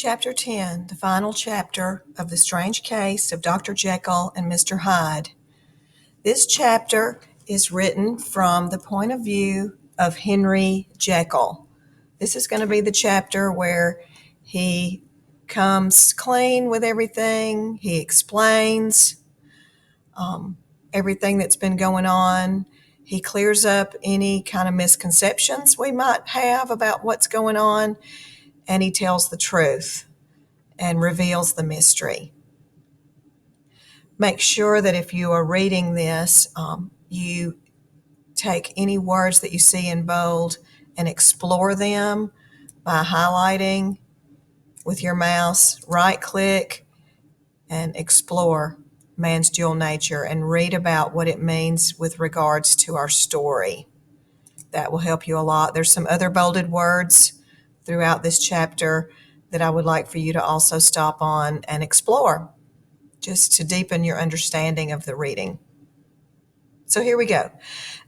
Chapter 10, the final chapter of The Strange Case of Dr. Jekyll and Mr. Hyde. This chapter is written from the point of view of Henry Jekyll. This is going to be the chapter where he comes clean with everything. He explains everything that's been going on. He clears up any kind of misconceptions we might have about what's going on, and he tells the truth and reveals the mystery. Make sure that if you are reading this, you take any words that you see in bold and explore them by highlighting with your mouse, right-click, and explore man's dual nature and read about what it means with regards to our story. That will help you a lot. There's some other bolded words throughout this chapter that I would like for you to also stop on and explore, just to deepen your understanding of the reading. So here we go.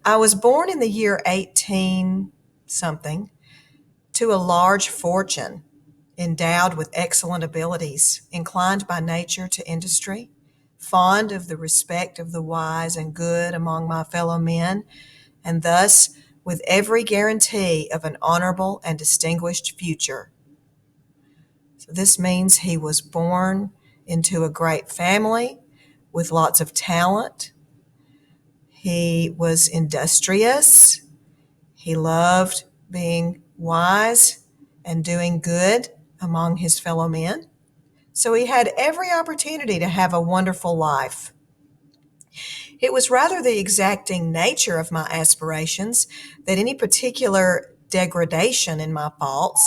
I was born in the year 18 something to a large fortune, endowed with excellent abilities, inclined by nature to industry, fond of the respect of the wise and good among my fellow men, and thus with every guarantee of an honorable and distinguished future. So this means he was born into a great family with lots of talent. He was industrious. He loved being wise and doing good among his fellow men. So he had every opportunity to have a wonderful life. It was rather the exacting nature of my aspirations that any particular degradation in my faults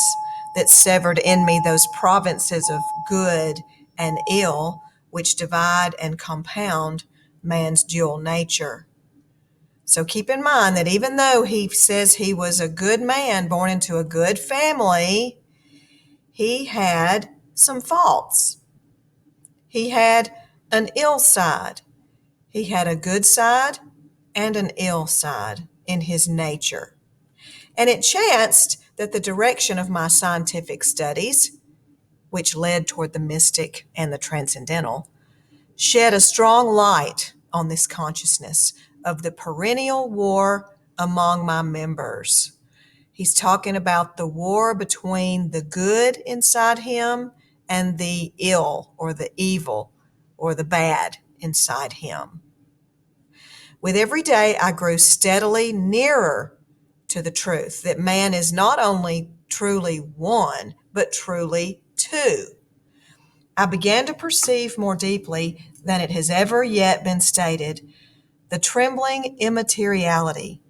that severed in me those provinces of good and ill which divide and compound man's dual nature. So keep in mind that even though he says he was a good man born into a good family, he had some faults. He had an ill side. He had a good side and an ill side in his nature. And it chanced that the direction of my scientific studies, which led toward the mystic and the transcendental, shed a strong light on this consciousness of the perennial war among my members. He's talking about the war between the good inside him and the ill or the evil or the bad inside him. With every day, I grew steadily nearer to the truth that man is not only truly one, but truly two. I began to perceive more deeply than it has ever yet been stated the trembling immateriality,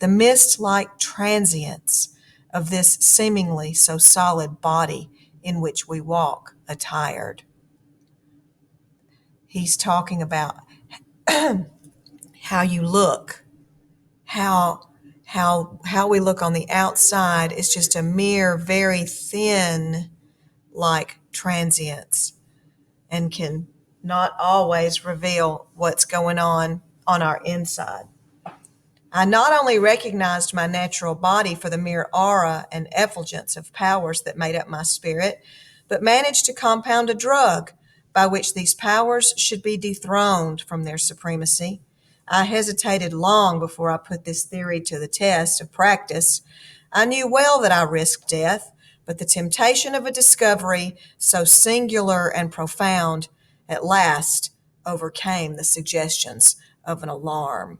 the mist-like transience of this seemingly so solid body in which we walk attired. He's talking about how you look, how we look on the outside is just a mere very thin like transience and can not always reveal what's going on our inside. I not only recognized my natural body for the mere aura and effulgence of powers that made up my spirit, but managed to compound a drug by which these powers should be dethroned from their supremacy. I hesitated long before I put this theory to the test of practice. I knew well that I risked death, but the temptation of a discovery so singular and profound at last overcame the suggestions of an alarm.